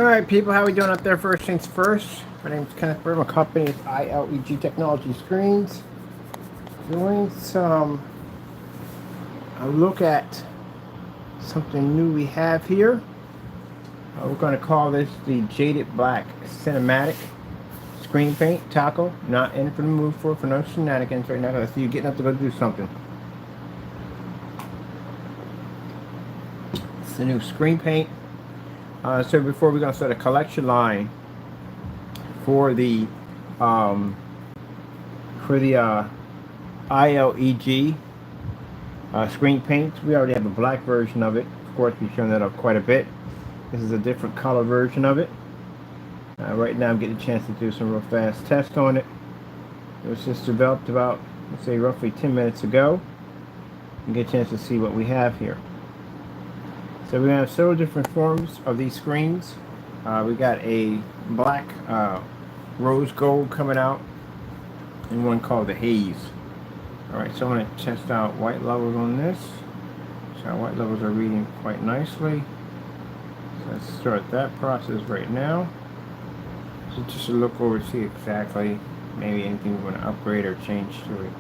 Alright people, how we doing up there? First things first, my name is Kenneth Bird, my company is ILEG Technology Screens. Doing a look at something new we have here. We're going to call this the JADED Black Cinematic Screen Paint Taco. Not in for the mood for no shenanigans right now. I see you getting up to go do something. It's the new screen paint. So before we're going to start a collection line for the ILEG screen paints. We already have a black version of it. Of course, we've shown that up quite a bit. This is a different color version of it. Right now I'm getting a chance to do some real fast tests on it. It was just developed about, let's say, roughly 10 minutes ago. And get a chance to see what we have here. So we have several different forms of these screens. We got a black rose gold coming out, and one called the haze. Alright, so I'm going to test out white levels on this. So our white levels are reading quite nicely. So let's start that process right now. So just to look over to see exactly maybe anything we want to upgrade or change to it.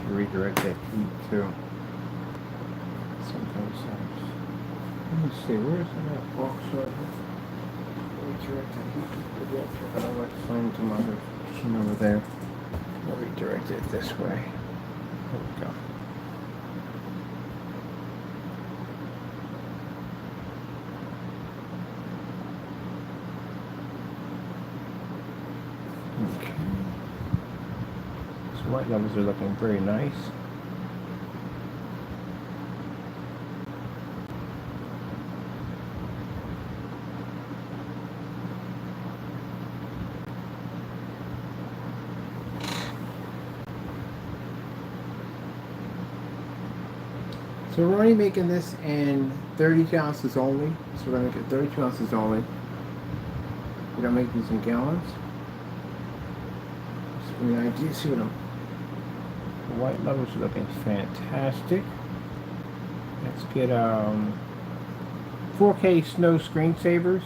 Redirect that heat too. Sometimes. Let me see, where's that box right here? Redirect that heat. I'll let it find some other machine over there. I'll redirect it this way. There we go. Okay. White levels are looking very nice. So we're only making this in 32 ounces only. So we're going to make it 32 ounces only. We don't make these in gallons. Just give me an idea, see what the white levels are looking fantastic. Let's get 4K snow screensavers.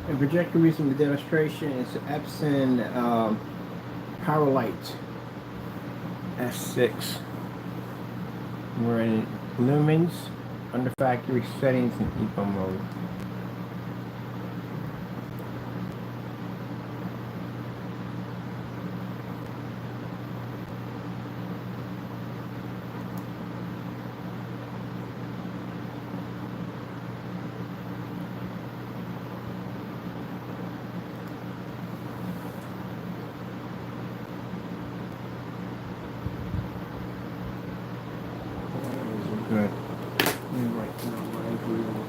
The projector we're using the demonstration is Epson Powerlight S6. We're in lumens, under factory settings, and eco mode. Good. Right now, my agreement.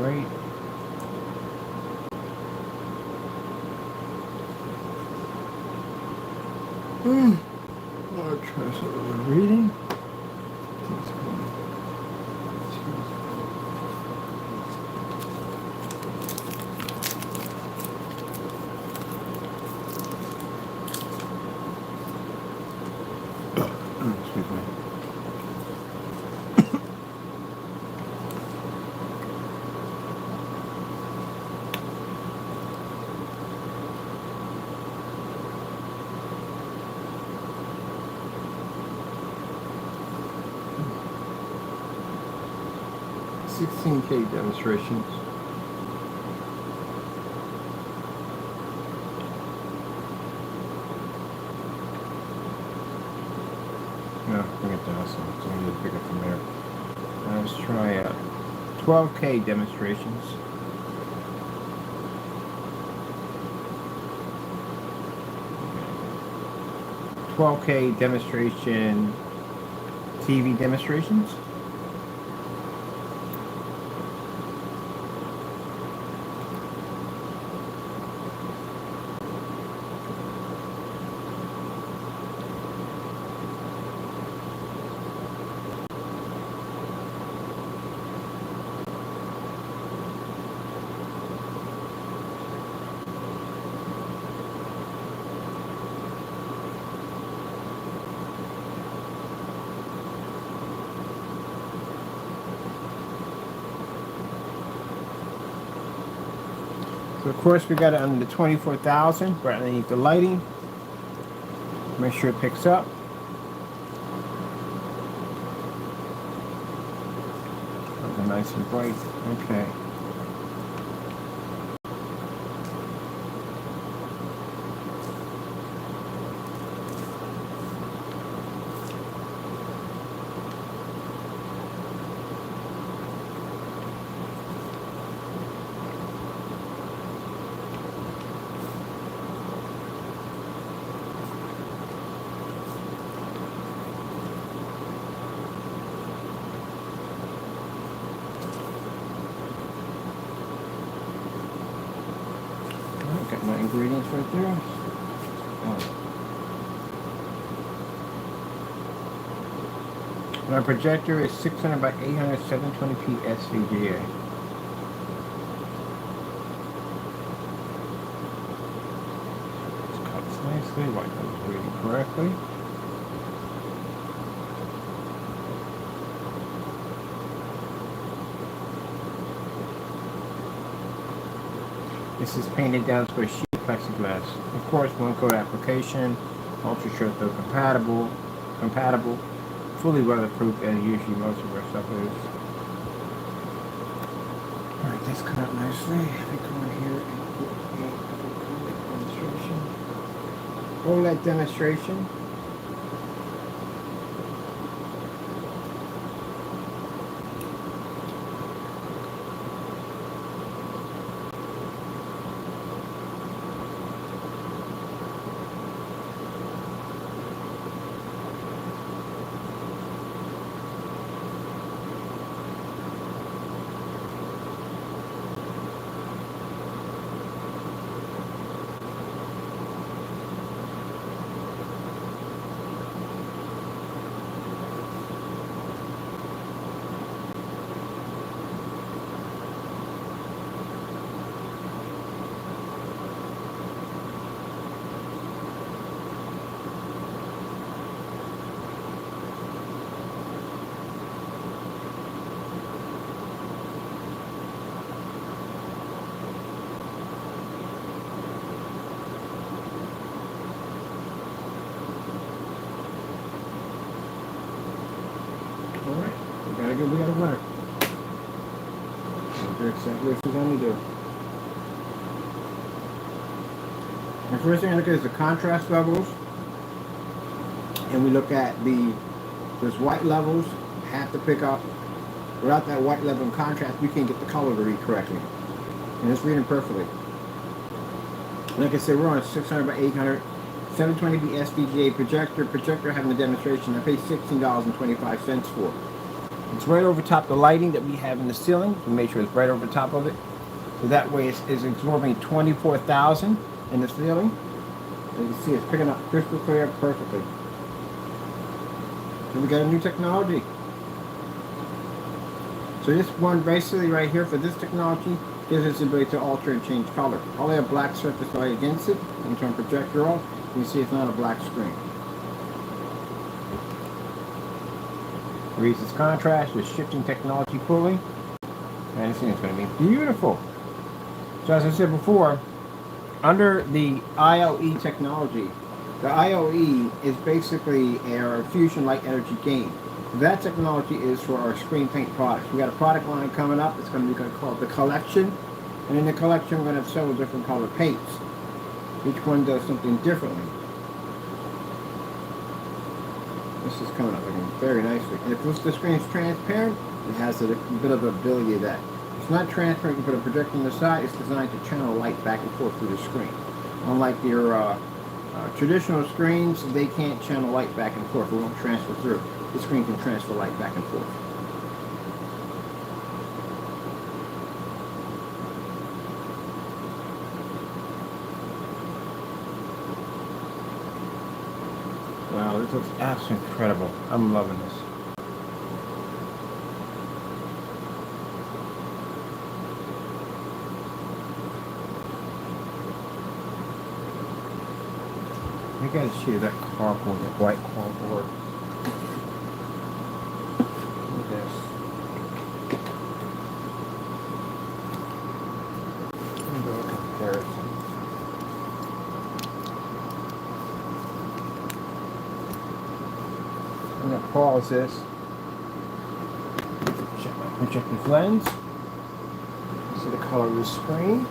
great. I'll try some reading. Excuse me. $16K demonstrations. No, bring it down, so I'm going to pick up from there. Let's try 12K demonstrations. Okay. 12K demonstration TV demonstrations. So of course we got it under the 24,000 right underneath the lighting. Make sure it picks up. Nice and bright. Okay. Got my ingredients right there. My projector is 600 by 800 720p SVGA. It's cut nicely, white is reading correctly. This is painted down to a sheet of plexiglass. Of course, one coat application, ultra short though compatible, fully weatherproof, and usually most of our stuff is. Alright, that's cut up nicely. Let me go in here and put a demonstration. OLED demonstration. Alright, we gotta work. We'll do exactly what we're gonna do. The first thing I look at is the contrast levels. And we look at those white levels have to pick up. Without that white level of contrast, we can't get the color to read correctly. And it's reading perfectly. Like I said, we're on 600 by 800 720p SVGA projector having a demonstration I paid $16.25 for. It's right over top the lighting that we have in the ceiling. We make sure it's right over top of it. So that way it's absorbing 24,000 in the ceiling. And you can see it's picking up crystal clear perfectly. So we got a new technology. So this one basically right here for this technology gives us the ability to alter and change color. All I have black surface light against it, and turn projector on, you can see it's not a black screen. Reduces contrast with shifting technology cooling. And this thing is going to be beautiful. So as I said before, under the ILE technology, the ILE is basically our fusion light energy gain. That technology is for our screen paint products. We got a product line coming up. It's going to be called the collection. And in the collection, we're going to have several different color paints. Each one does something differently. This is coming up looking very nicely. And if the screen is transparent, it has a bit of the ability of that. It's not transparent, you put a projector on the side, it's designed to channel light back and forth through the screen. Unlike your traditional screens, they can't channel light back and forth, it won't transfer through. The screen can transfer light back and forth. Wow, this looks absolutely incredible. I'm loving this. You guys see that cardboard, that white cardboard. Look at this. Let me do a comparison. I'm going to pause this. Check my projective lens. See the color of the screen.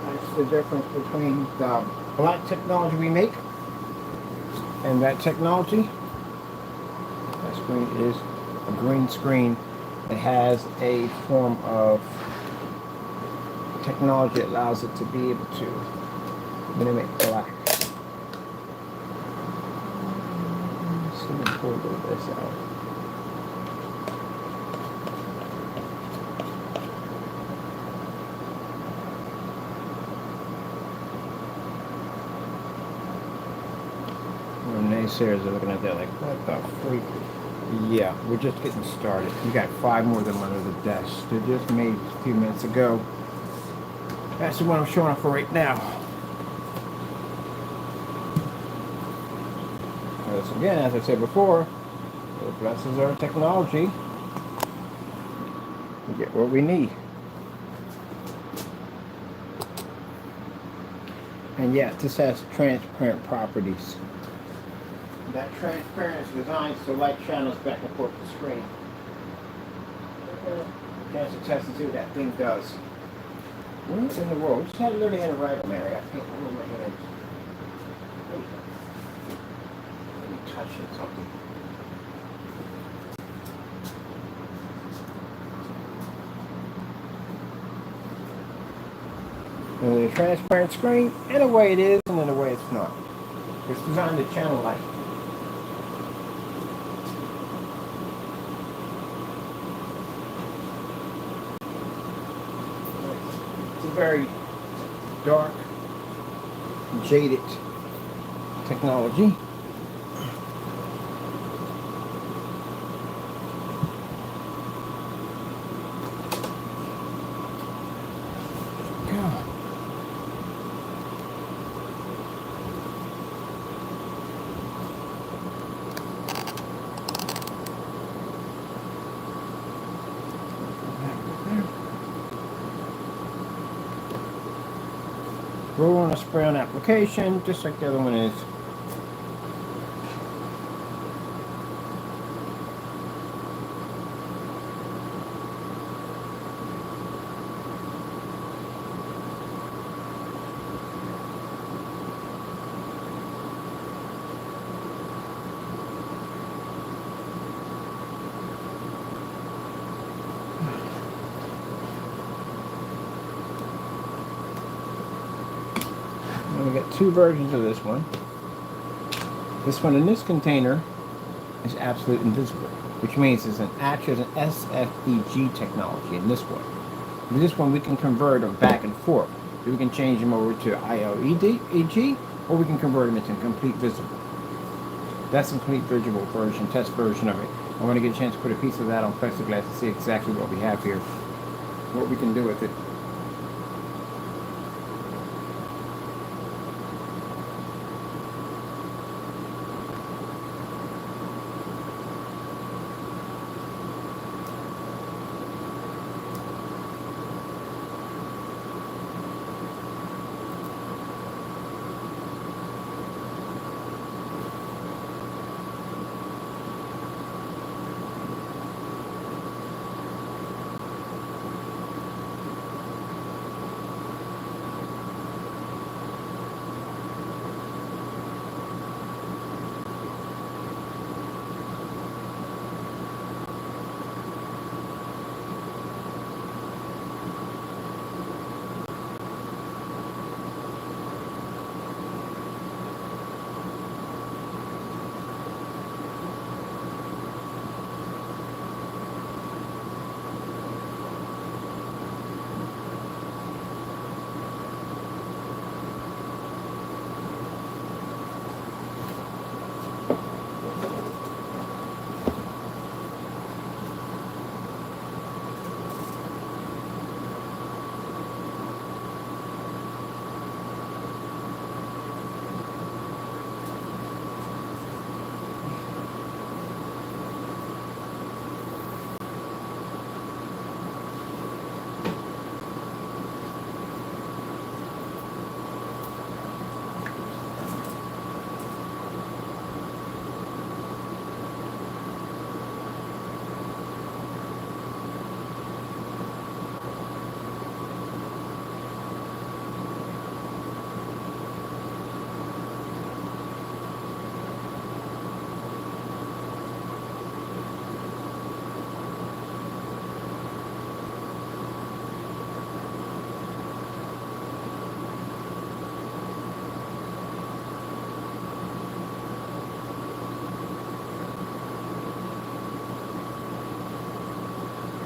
That's the difference between the black technology we make and that technology. That screen is a green screen. It has a form of technology that allows it to be able to mimic black. Let me pull a little bit of this out. Naysayers are looking at that like, what the freak? Yeah, we're just getting started. We got 5 more of them under the desk. They're just made a few minutes ago. That's the one I'm showing off for right now. As again, as I said before, it blesses our technology. We get what we need. And yeah, this has transparent properties. That transparent is designed so light channels back and forth the screen. Chance to test and see what that thing does. Where in the world? Just had it literally in a right Mary. I can't move my hands. Let me touch it something. And a transparent screen, in a way it is, and in a way it's not. It's designed to channel light. Very dark, jaded technology. God. Roll on a spray on application, just like the other one is. we got two versions of this one. This one in this container is absolutely invisible, which means it's actually an SFEG technology in this one. In this one we can convert them back and forth. We can change them over to ILEG, or we can convert them into complete visible. That's a complete visible version, test version of it. I want to get a chance to put a piece of that on plexiglass to see exactly what we have here, what we can do with it.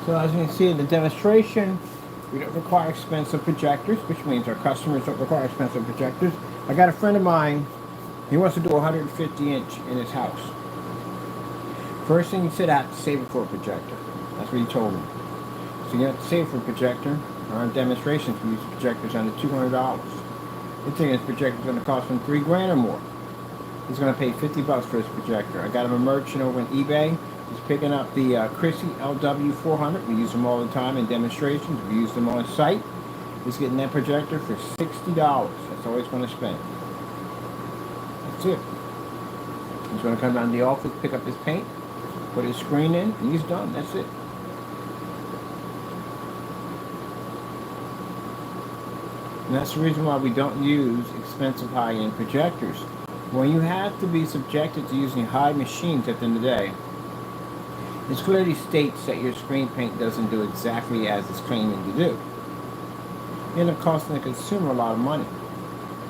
So as you can see in the demonstration, we don't require expensive projectors, which means our customers don't require expensive projectors. I got a friend of mine, he wants to do 150-inch in his house. First thing he said, I have to save it for a projector. That's what he told me. So you have to save for a projector. Our demonstrations, we use projectors under $200. They think this projector is going to cost him $3 grand or more. He's going to pay 50 bucks for his projector. I got him a merchant over on eBay. He's picking up the Chrissy LW400. We use them all the time in demonstrations. We use them on site. He's getting that projector for $60. That's all he's going to spend. That's it. He's going to come down to the office, pick up his paint, put his screen in, and he's done. That's it. And that's the reason why we don't use expensive high-end projectors. When you have to be subjected to using high machines at the end of the day, it clearly states that your screen paint doesn't do exactly as it's claiming to do. You end up costing the consumer a lot of money.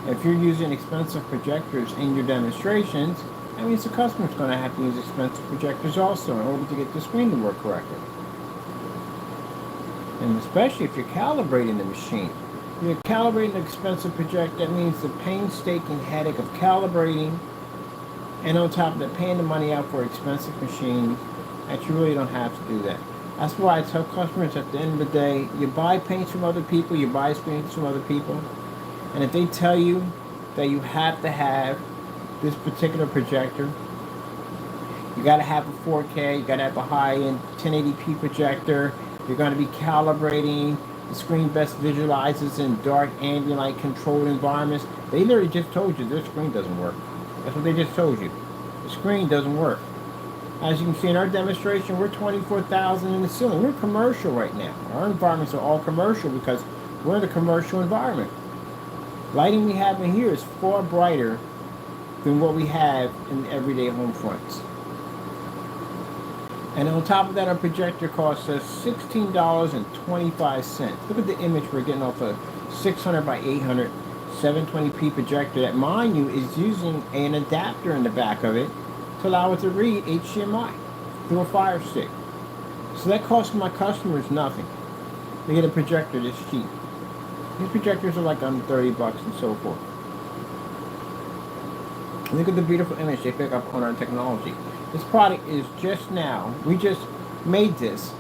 If you're using expensive projectors in your demonstrations, that means the customer's going to have to use expensive projectors also in order to get the screen to work correctly. And especially if you're calibrating the machine. If you're calibrating an expensive projector, that means the painstaking headache of calibrating, and on top of that, paying the money out for expensive machines, that you really don't have to do that. That's why I tell customers at the end of the day, you buy paints from other people, you buy screens from other people, and if they tell you that you have to have this particular projector, you got to have a 4K, you got to have a high-end 1080p projector, you're going to be calibrating, the screen best visualizes in dark ambient light controlled environments. They literally just told you their screen doesn't work. That's what they just told you. The screen doesn't work. As you can see in our demonstration, we're 24,000 in the ceiling. We're commercial right now. Our environments are all commercial because we're in a commercial environment. Lighting we have in here is far brighter than what we have in everyday home fronts. And on top of that, our projector costs us $16.25. Look at the image we're getting off a 600 by 800 720p projector that, mind you, is using an adapter in the back of it to allow it to read HDMI through a Fire Stick. So that costs my customers nothing. They get a projector that's cheap. These projectors are like under 30 bucks and so forth. Look at the beautiful image they pick up on our technology. This product is just now, we just made this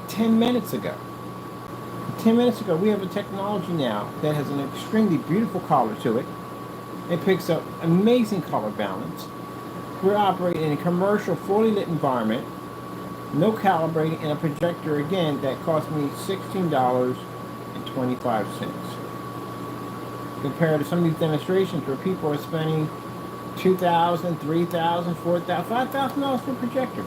10 minutes ago. 10 minutes ago, we have a technology now that has an extremely beautiful color to it. It picks up amazing color balance. We're operating in a commercial, fully lit environment. No calibrating, and a projector, again, that cost me $16.25. Compared to some of these demonstrations where people are spending $2,000, $3,000, $4,000, $5,000 for a projector.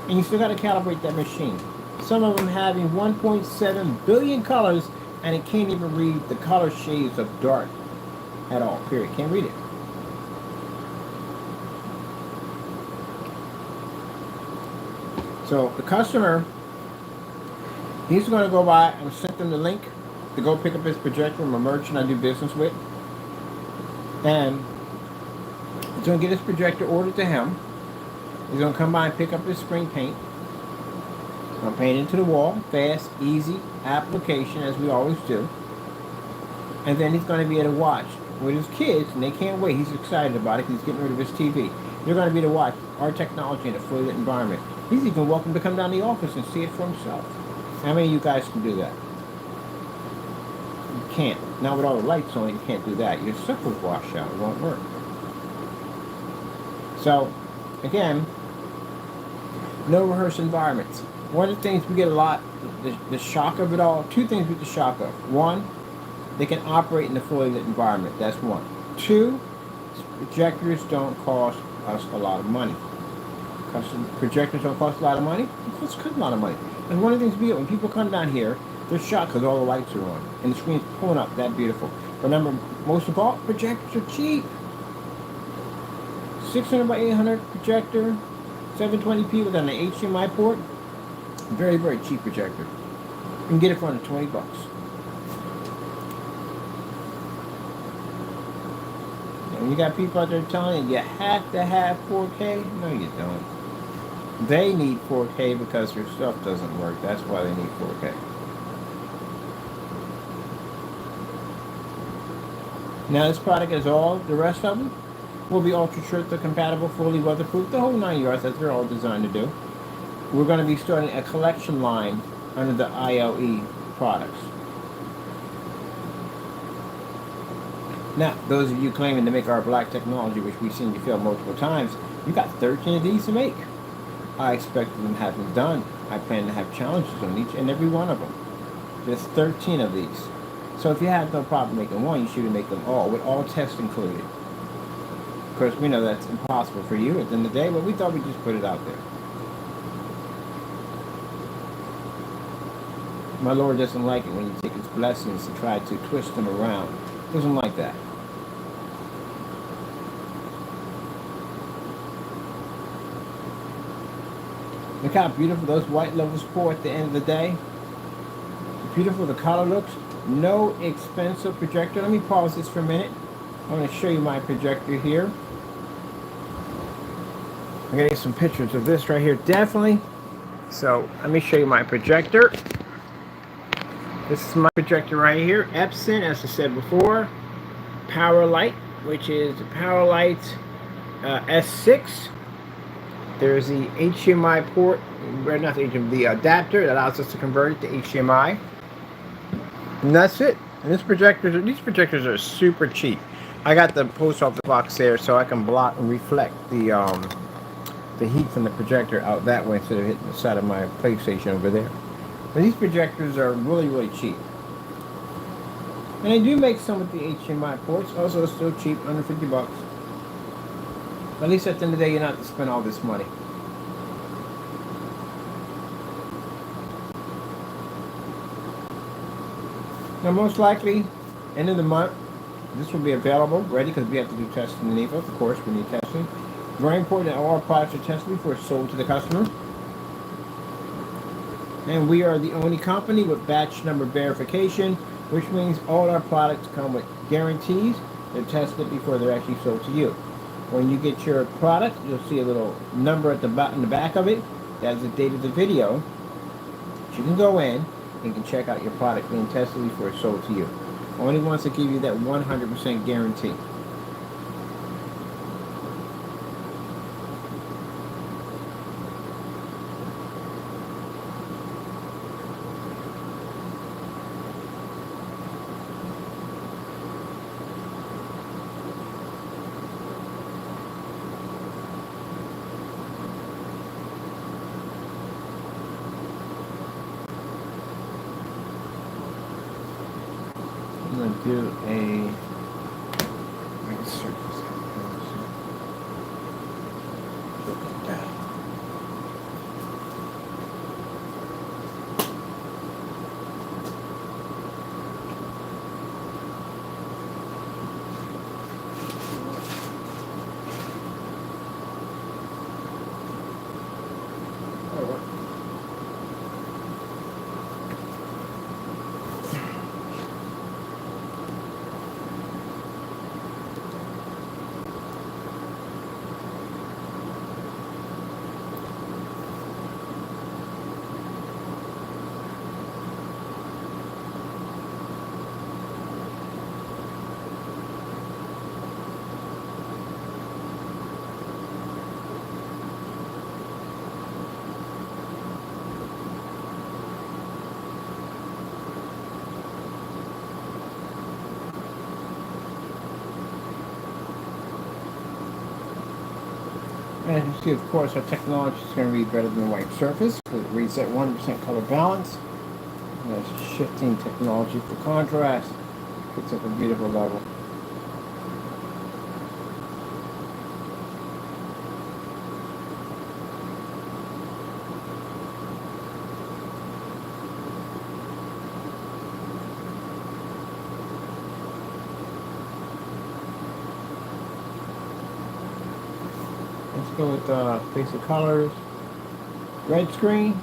And you still got to calibrate that machine. Some of them having 1.7 billion colors, and it can't even read the color shades of dark at all, period. Can't read it. So the customer, he's going to go by, and sent them the link to go pick up his projector from a merchant I do business with. And he's going to get his projector ordered to him. He's going to come by and pick up his spray paint. I'll paint into the wall, fast, easy application, as we always do. And then he's going to be able to watch with his kids, and they can't wait. He's excited about it because he's getting rid of his TV. They're going to be able to watch our technology in a fully lit environment. He's even welcome to come down to the office and see it for himself. How many of you guys can do that? You can't. Not with all the lights on, you can't do that. Your circles wash out. It won't work. So, again, no rehearsed environments. One of the things we get a lot, the shock of it all, two things we get the shock of. One, they can operate in a fully lit environment. That's one. Two, projectors don't cost us a lot of money. Projectors don't cost a lot of money. It costs a lot of money. And one of the things we get when people come down here, they're shocked because all the lights are on and the screen's pulling up that beautiful. Remember, most of all, projectors are cheap. 600 by 800 projector, 720p with an HDMI port. Very, very cheap projector. You can get it for under 20 bucks. And you got people out there telling you have to have 4K. No, you don't. They need 4K because their stuff doesn't work. That's why they need 4K. Now this product, as all the rest of them, will be ultra short, compatible, fully weatherproof, the whole 9 yards that they're all designed to do. We're going to be starting a collection line under the ILEG products. Now, those of you claiming to make our black technology, which we've seen you fail multiple times, you got 13 of these to make. I expect them to have them done. I plan to have challenges on each and every one of them. There's 13 of these. So if you have no problem making one, you should make them all, with all tests included. Of course, we know that's impossible for you at the end of the day, but we thought we'd just put it out there. My Lord doesn't like it when you take his blessings and try to twist them around. He doesn't like that. Look how beautiful those white levels pour at the end of the day. Beautiful the color looks. No expensive projector. Let me pause this for a minute. I'm going to show you my projector here. I'm going to get some pictures of this right here, definitely. So let me show you my projector. This is my projector right here. Epson, as I said before. Power Light, which is the Power Light S6. There's the HDMI port, not the HDMI, the adapter that allows us to convert it to HDMI. And that's it. And these projectors are super cheap. I got the post office box there so I can block and reflect the heat from the projector out that way instead of hitting the side of my PlayStation over there. But these projectors are really, really cheap. And they do make some with the HDMI ports. Also, it's still cheap, under 50 bucks. At least at the end of the day, you're not to spend all this money. Now, most likely, end of the month, this will be available, ready, because we have to do testing in NEPA. Of course, we need testing. Very important that all our products are tested before it's sold to the customer. And we are the only company with batch number verification, which means all our products come with guarantees. They're tested before they're actually sold to you. When you get your product, you'll see a little number at the in the back of it. That's the date of the video. You can go in and you can check out your product being tested before it's sold to you. Only wants to give you that 100% guarantee. I'm going to do a surface. Look at that. As you see, of course, our technology is going to read better than the white surface. It reads at 100% color balance. And there's shifting technology for contrast. It's at a beautiful level. Let's go with basic colors. Red screen.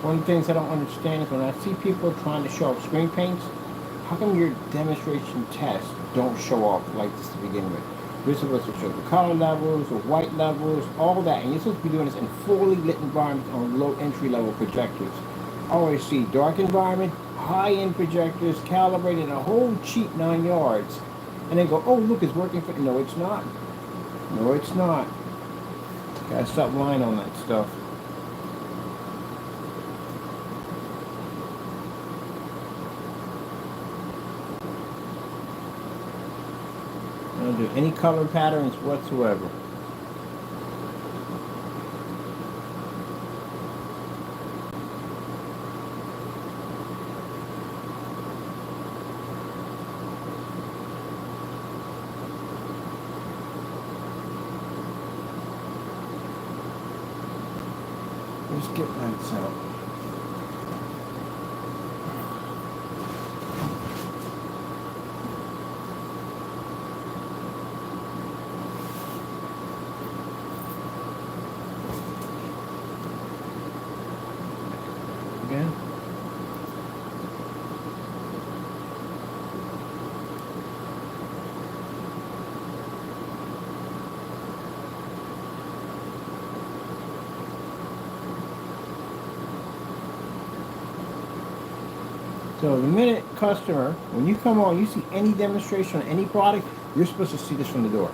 One of the things I don't understand is when I see people trying to show off screen paints, how come your demonstration tests don't show off like this to begin with? You're supposed to show the color levels, the white levels, all that, and you're supposed to be doing this in fully lit environments on low entry level projectors. I always see dark environment, high-end projectors, calibrated a whole cheap 9 yards, and then go, oh look, it's working for, no it's not. No it's not. Gotta stop lying on that stuff. I don't do any color patterns whatsoever. Let's get lights out. Again. So the minute customer, when you come on, you see any demonstration on any product, you're supposed to see this from the door.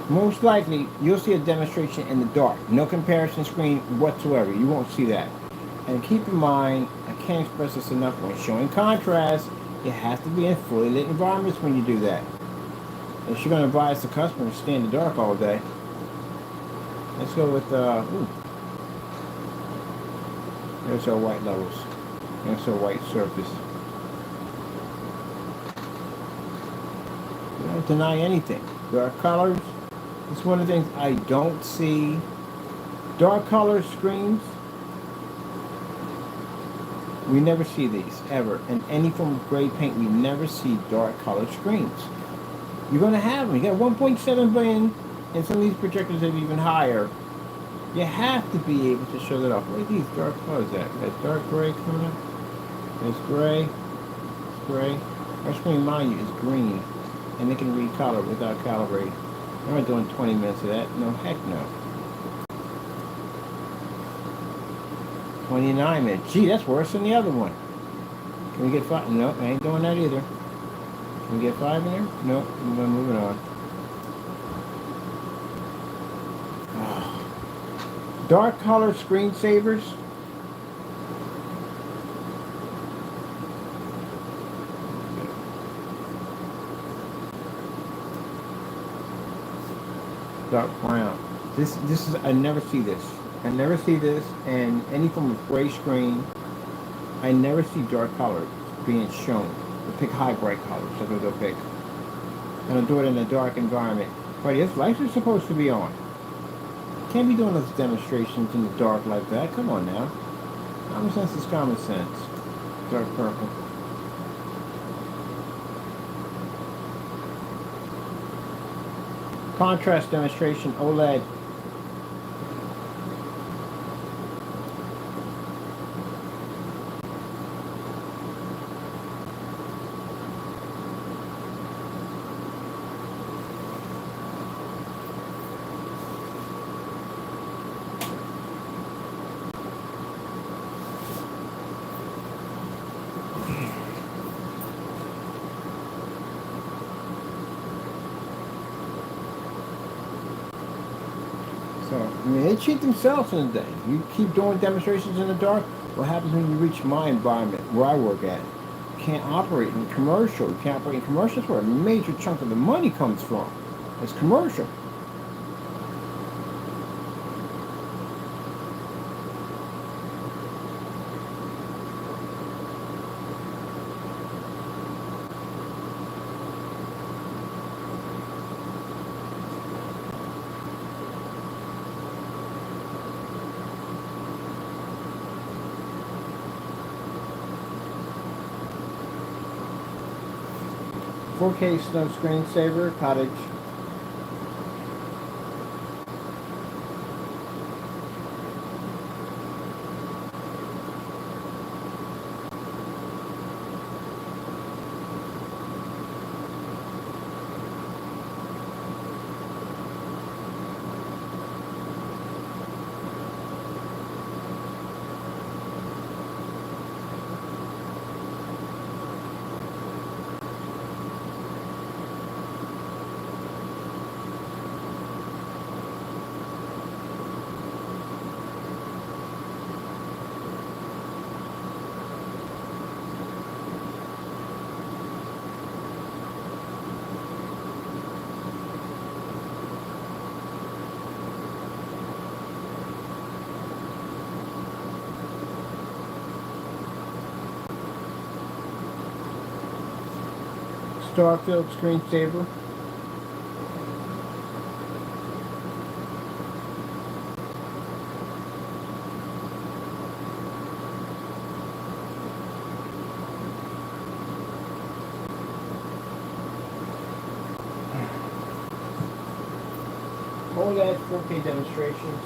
Most likely, you'll see a demonstration in the dark. No comparison screen whatsoever. You won't see that. And keep in mind, I can't express this enough, when showing contrast, it has to be in fully lit environments when you do that. If you're going to advise the customer to stay in the dark all day, let's go with, there's our white levels. There's our white surface. You don't deny anything. Dark colors. It's one of the things I don't see. Dark color screens. We never see these, ever. In any form of gray paint, we never see dark color screens. You're going to have them. You got 1.7 billion, and some of these projectors are even higher. You have to be able to show that off. What are these dark colors at? That dark gray coming up? It's gray. It's gray. I just want to remind you, it's green. And they can read color without calibrating. I'm not doing 20 minutes of that. No, heck no. 29 minutes. Gee, that's worse than the other one. Can we get 5? Nope, I ain't doing that either. Can we get 5 in there? Nope, I'm going to move it on. Oh. Dark color screensavers. Dark brown. This is, I never see this. I never see this, and any form of gray screen, I never see dark color being shown. They'll pick high bright colors, that's what they'll pick. And they'll do it in a dark environment. But yes, lights are supposed to be on. Can't be doing those demonstrations in the dark like that. Come on now. Common sense is common sense. Dark purple. Contrast demonstration, OLED. So, I mean, they cheat themselves in the day. You keep doing demonstrations in the dark, what happens when you reach my environment, where I work at? You can't operate in commercial. You can't operate in commercial. That's where a major chunk of the money comes from. It's commercial. K Snow Screensaver, Cottage. Starfield Screensaver. OLED 4K demonstrations.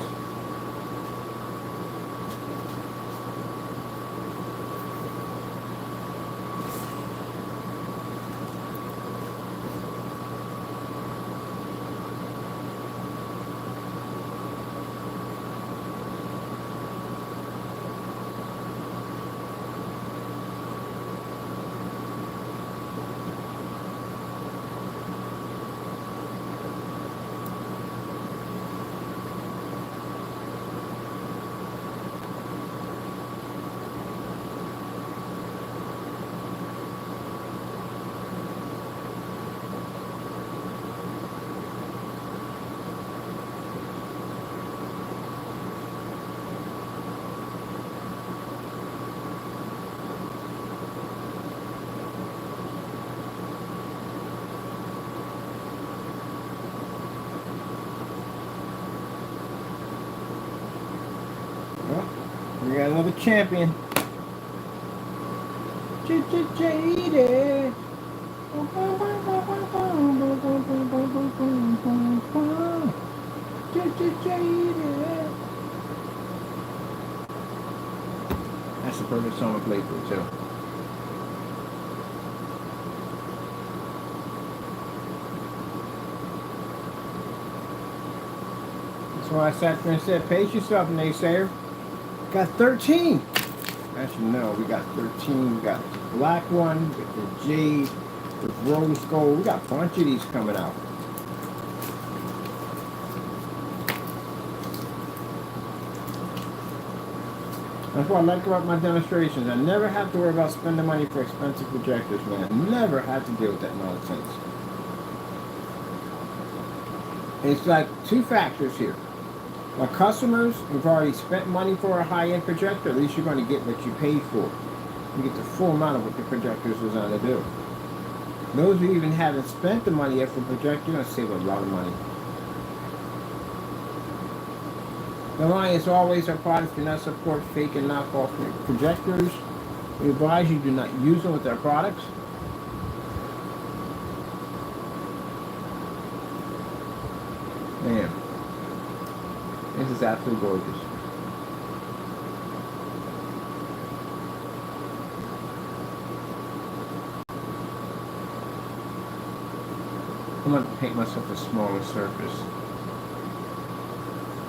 We got another champion. JADED. JADED. That's the perfect summer playthrough too. That's why I sat there and said, pace yourself, naysayer. Got 13. As you know, we got 13. We got the black one, we got the jade, the rose gold. We got a bunch of these coming out. That's what I like about my demonstrations. I never have to worry about spending money for expensive projectors, man. I never have to deal with that nonsense. It's like two factors here. My customers have already spent money for a high-end projector. At least you're going to get what you paid for. You get the full amount of what the projector is designed to do. Those who even haven't spent the money yet for a projector, you're going to save a lot of money. The line is always our products do not support fake and knockoff projectors. We advise you do not use them with our products. Man, this is absolutely gorgeous. I'm going to paint myself a smaller surface.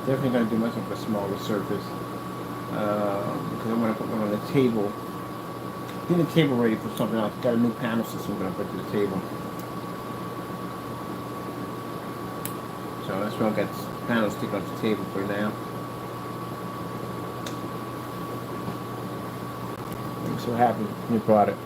Definitely going to do myself a smaller surface because I'm going to put one on the table. Getting the table ready for something else. Got a new panel system I'm going to put to the table. So that's why I've got panels sticking off the table for now. I'm so happy with the new product.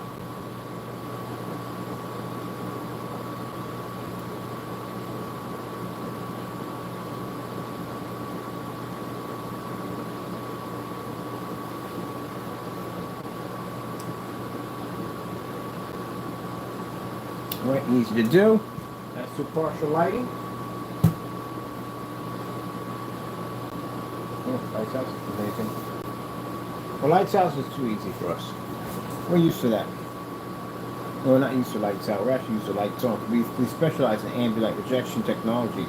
Right, easy to do. That's the partial lighting. Oh, lights out is amazing. Well, lights out is too easy for us. We're used to that. No, we're not used to lights out. We're actually used to lights on. We specialize in ambient light rejection technology.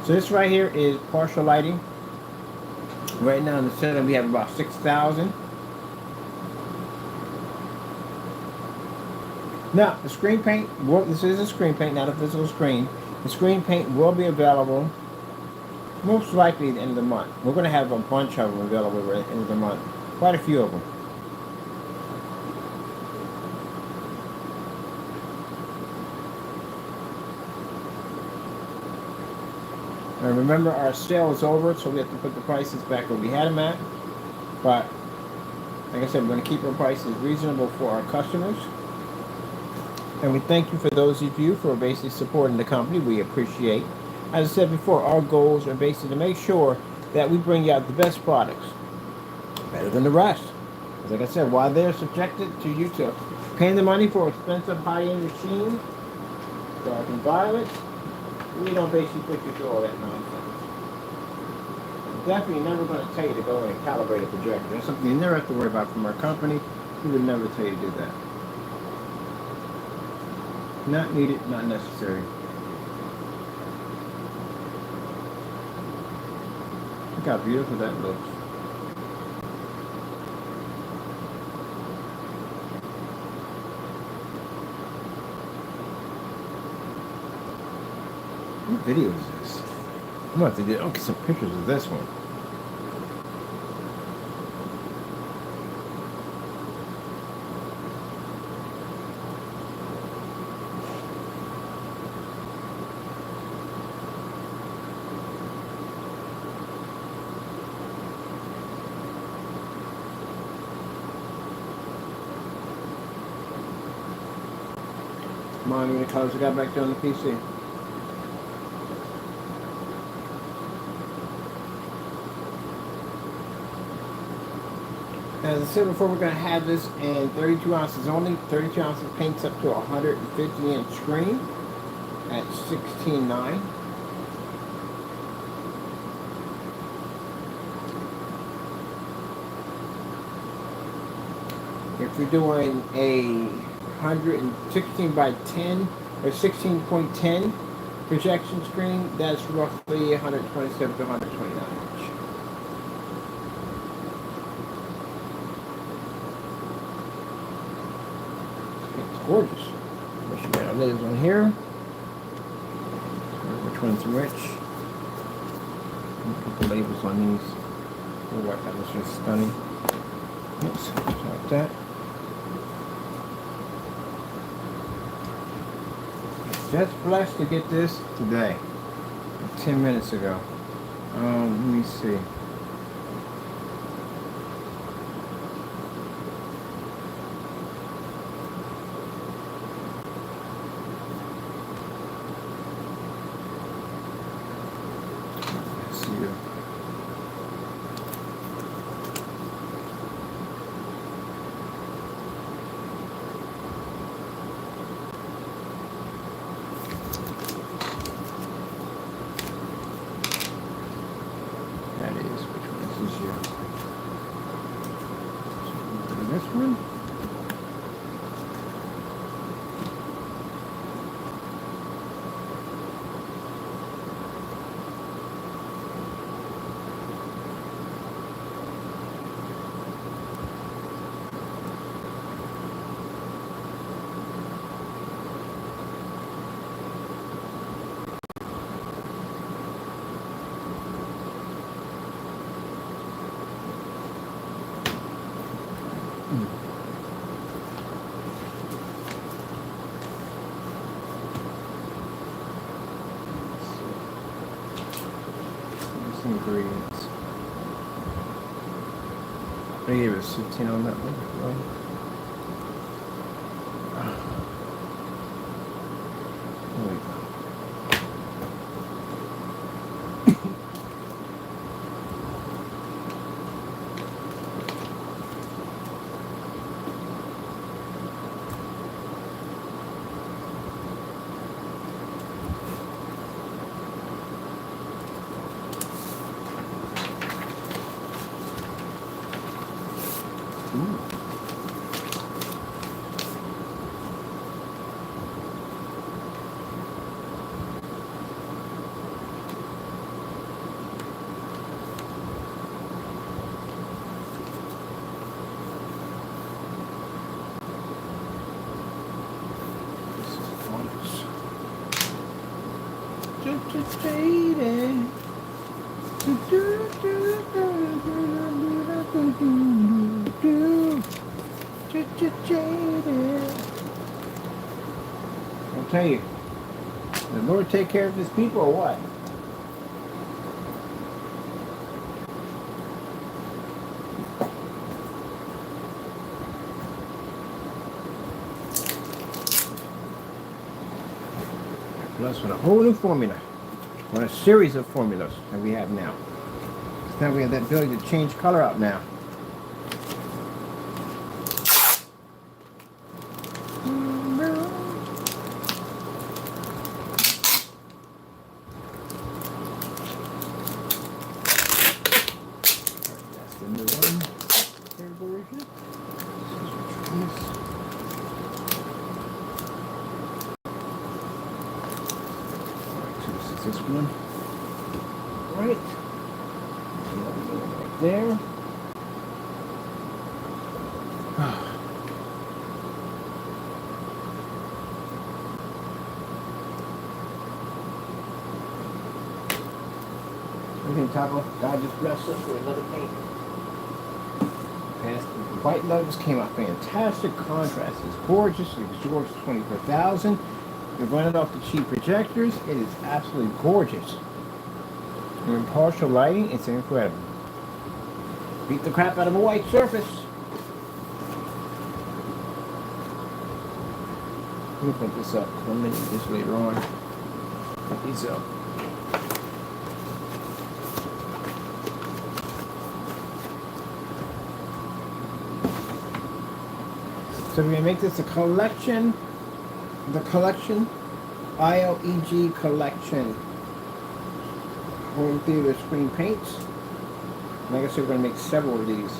So this right here is partial lighting. Right now in the center we have about 6,000. Now, the screen paint, this is a screen paint, not a physical screen. The screen paint will be available most likely at the end of the month. We're going to have a bunch of them available at the end of the month. Quite a few of them. And remember, our sale is over, so we have to put the prices back where we had them at. But, like I said, we're going to keep our prices reasonable for our customers. And we thank you for those of you for basically supporting the company. We appreciate. As I said before, our goals are basically to make sure that we bring you out the best products, better than the rest. Like I said, while they're subjected to you to paying the money for expensive high-end machines, dark and violet, we don't basically put you through all that nonsense. I'm definitely never going to tell you to go in and calibrate a projector. That's something you never have to worry about from our company. We would never tell you to do that. Not needed, not necessary. Look how beautiful that looks. What video is this? I'm about to get some pictures of this one. Come on, give me the colors I got back there on the PC. As I said before, we're going to have this in 32 ounces only. 32 ounces paints up to a 150-inch screen at 16.9. If you're doing a 116 by 10 or 16.10 projection screen, that's roughly 127 to 129 inch. gorgeous. We should get our labels on here. Which one's which? Put the labels on these. Oh, what, that was just stunning. Oops, like that. Just blessed to get this today. 10 minutes ago. Let me see. This one. Ingredients. I gave it a 15 on that one. There we go. JADED. I'll tell you, the Lord take care of his people or what? Plus with a whole new formula, or a series of formulas that we have now. So now we have that ability to change color out now. That's the new one. Third version. This one, right there. Okay, Taco, God just blessed us with another paint. And the white levels came out fantastic. Contrast is gorgeous. It absorbs 24,000. You're running off the cheap projectors. It is absolutely gorgeous. And in partial lighting, it's incredible. Beat the crap out of a white surface. Let me put this up. I'm going to need this later on. Put these up. So we're going to make this a collection. The collection, ILEG collection, home theater screen paints. Like I said, we're going to make several of these.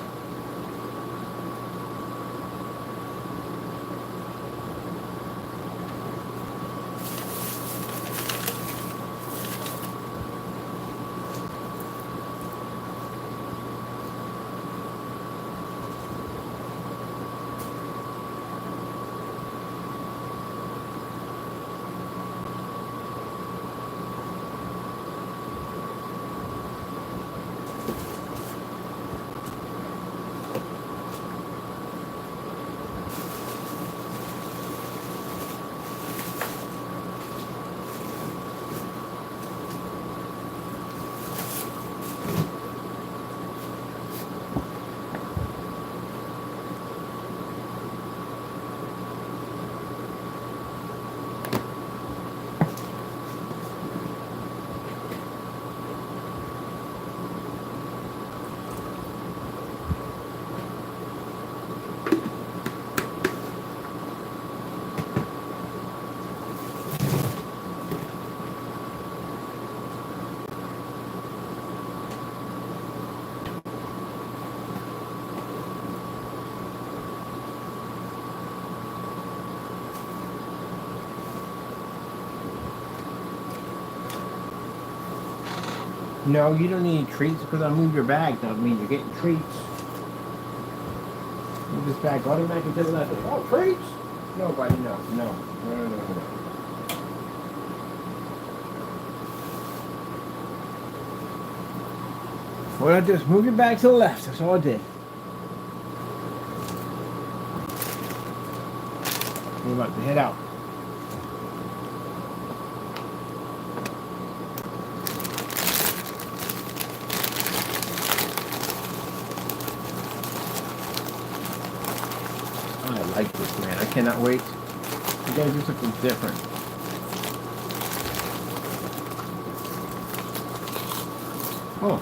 No, you don't need any treats because I move your bag. Doesn't mean you're getting treats. Move this bag automatically does nothing. Oh, treats? Nobody, no. No. What I did is move your bag to the left. That's all I did. We're about to head out. I like this, man. I cannot wait. I'm gonna do something different. Oh.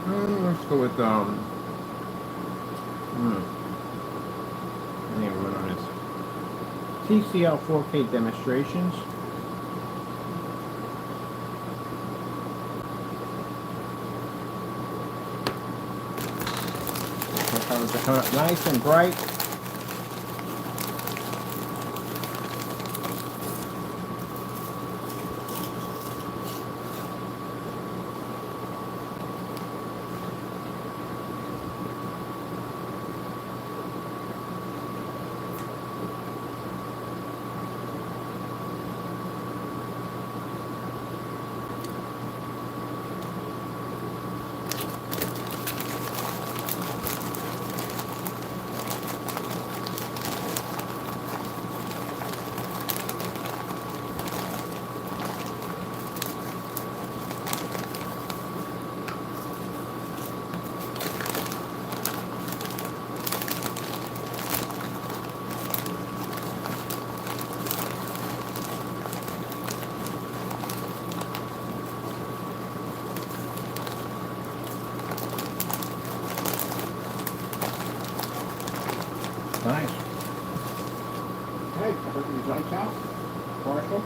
Let's go with I didn't run on this. TCL 4K demonstrations. The colors are coming up nice and bright. Nice. Okay, put these lights out. Partial.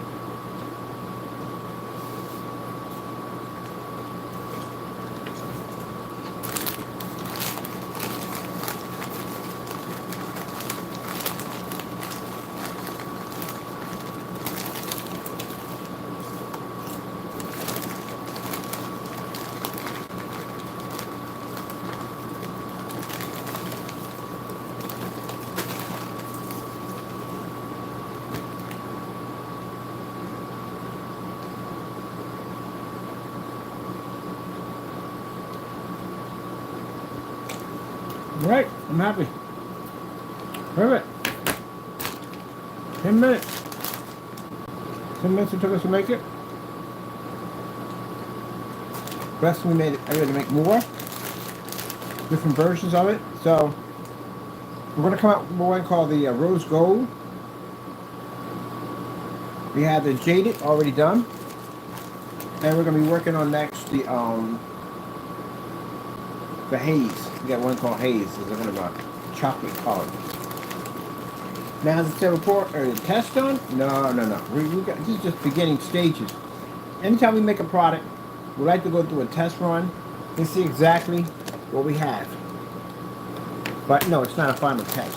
Right, I'm happy. Perfect. 10 minutes. 10 minutes it took us to make it. Rest we made it. I had to make more. Different versions of it. So we're going to come out with one called the Rose Gold. We have the Jaded already done. And we're going to be working on next the Haze. We got one called Haze. It's kind of a chocolate color. Now is the report or the test done? No. We got this is just beginning stages. Anytime we make a product, we like to go through a test run and see exactly what we have. But no, it's not a final test.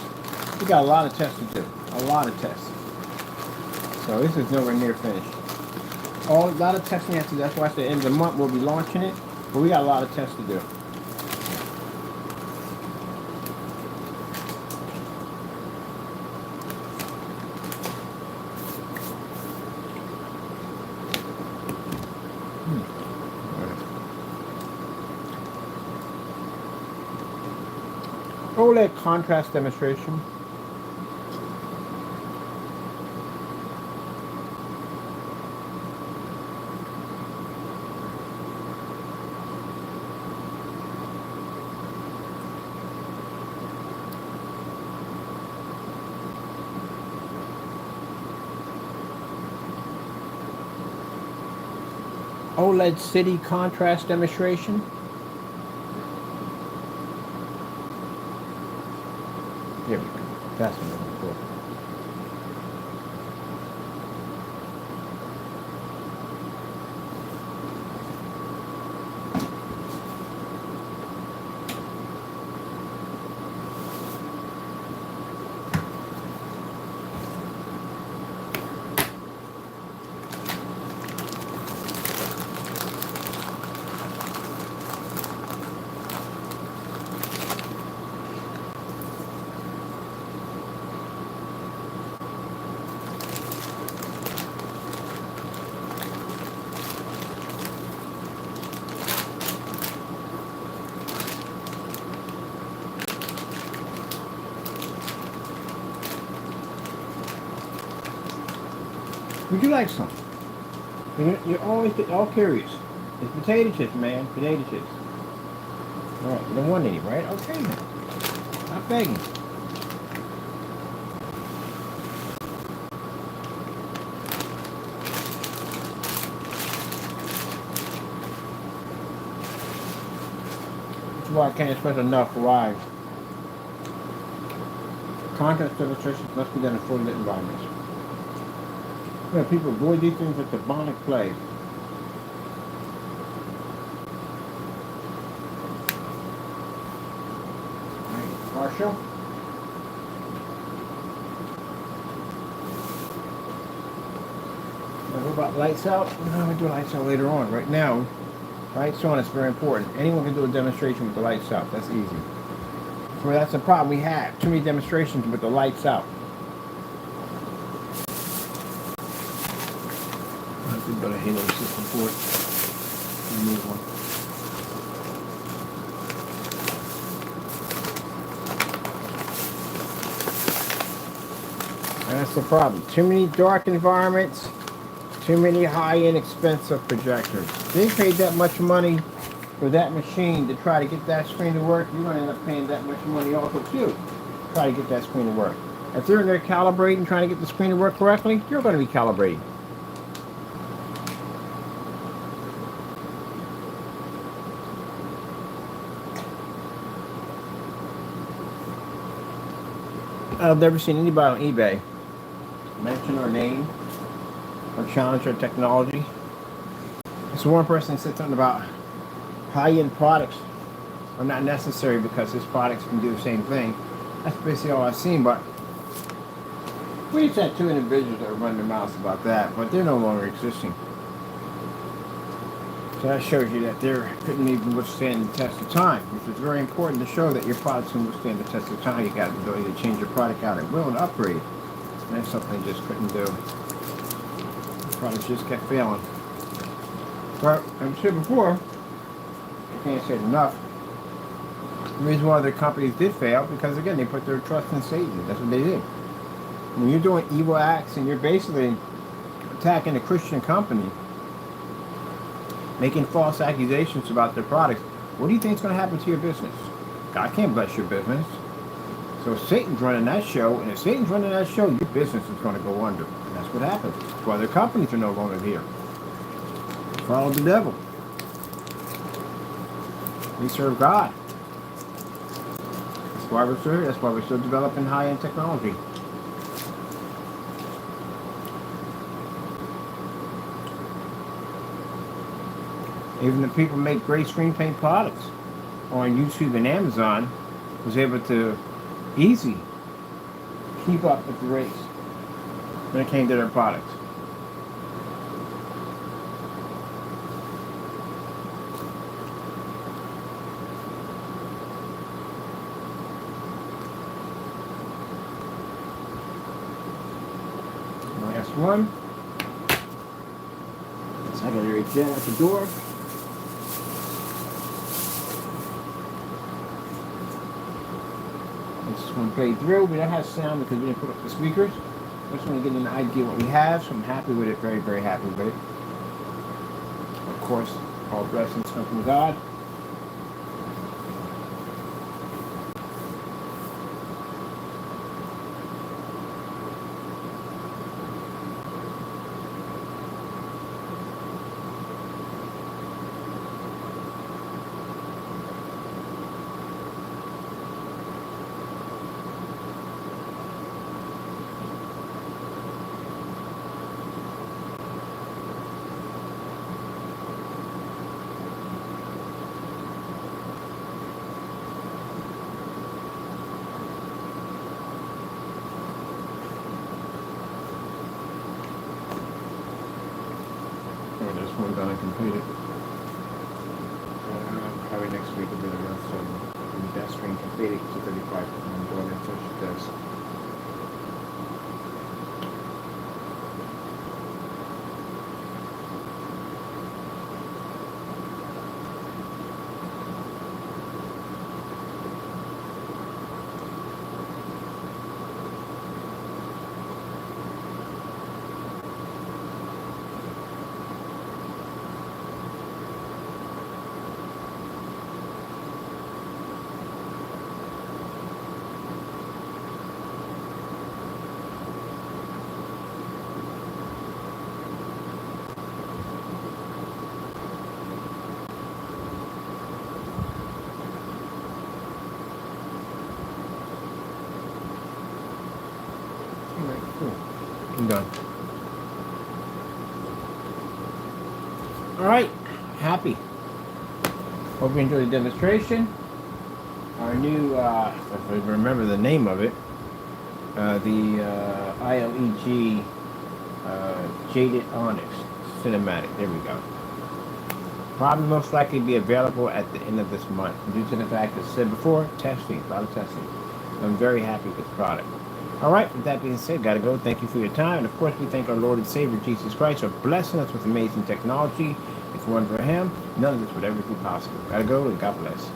We got a lot of tests to do. A lot of tests. So this is nowhere near finished. A lot of testing has to do. That's why at the end of the month we'll be launching it. But we got a lot of tests to do. OLEG contrast demonstration. OLED city contrast demonstration. Here we go. That's what I'm looking for. Would you like some? You're always all curious. It's potato chips, man. Potato chips. All right, you don't want any, right? Okay, then. Not begging. That's why I can't express enough why content illustrations must be done in fully lit environments. Yeah, people avoid these things with demonic play. Right, partial. Now, what about lights out? No, we'll do lights out later on. Right now, lights on is very important. Anyone can do a demonstration with the lights out. That's easy. So that's the problem we have. Too many demonstrations with the lights out. But a Halo system port. Remove one. That's the problem. Too many dark environments, too many high-end expensive projectors. They paid that much money for that machine to try to get that screen to work. You're going to end up paying that much money also too to try to get that screen to work. If they're in there calibrating, trying to get the screen to work correctly, you're going to be calibrating. I've never seen anybody on eBay mention our name or challenge our technology. It's one person that said something about high-end products are not necessary because his products can do the same thing. That's basically all I've seen, but we just had two individuals that were running their mouths about that, but they're no longer existing. So that shows you that they couldn't even withstand the test of time, which is very important to show that your products can withstand the test of time. You got the ability to change your product out at will and upgrade. And that's something they just couldn't do. The products just kept failing. But I've said before, I can't say it enough. The reason why other companies did fail, because again, they put their trust in Satan. That's what they did. When you're doing evil acts and you're basically attacking a Christian company, making false accusations about their products, what do you think is going to happen to your business? God can't bless your business. So Satan's running that show, and if Satan's running that show, your business is going to go under. And that's what happens. That's why their companies are no longer here. Follow the devil. We serve God. That's why we're still here. That's why we're still developing high-end technology. Even the people who make great screen paint products on YouTube and Amazon was able to easy keep up with the race when it came to their products. Last one. So I gotta reach that at the door. This one played through. We don't have sound because we didn't put up the speakers. I just want to get an idea what we have, so I'm happy with it, very, very happy with it. Of course, all blessings come from God. computer. Probably next week will be the rest of that screen completed to 35 and go ahead and finish the test. I'm done. Alright, happy. Hope you enjoyed the demonstration. Our new, if I remember the name of it, the ILEG JADED ONYX cinematic. There we go. Probably most likely be available at the end of this month due to the fact, as I said before, testing, a lot of testing. I'm very happy with the product. All right, with that being said, gotta go. Thank you for your time. And of course, we thank our Lord and Savior, Jesus Christ, for blessing us with amazing technology. If it weren't for Him, none of this would ever be possible. Gotta go, and God bless.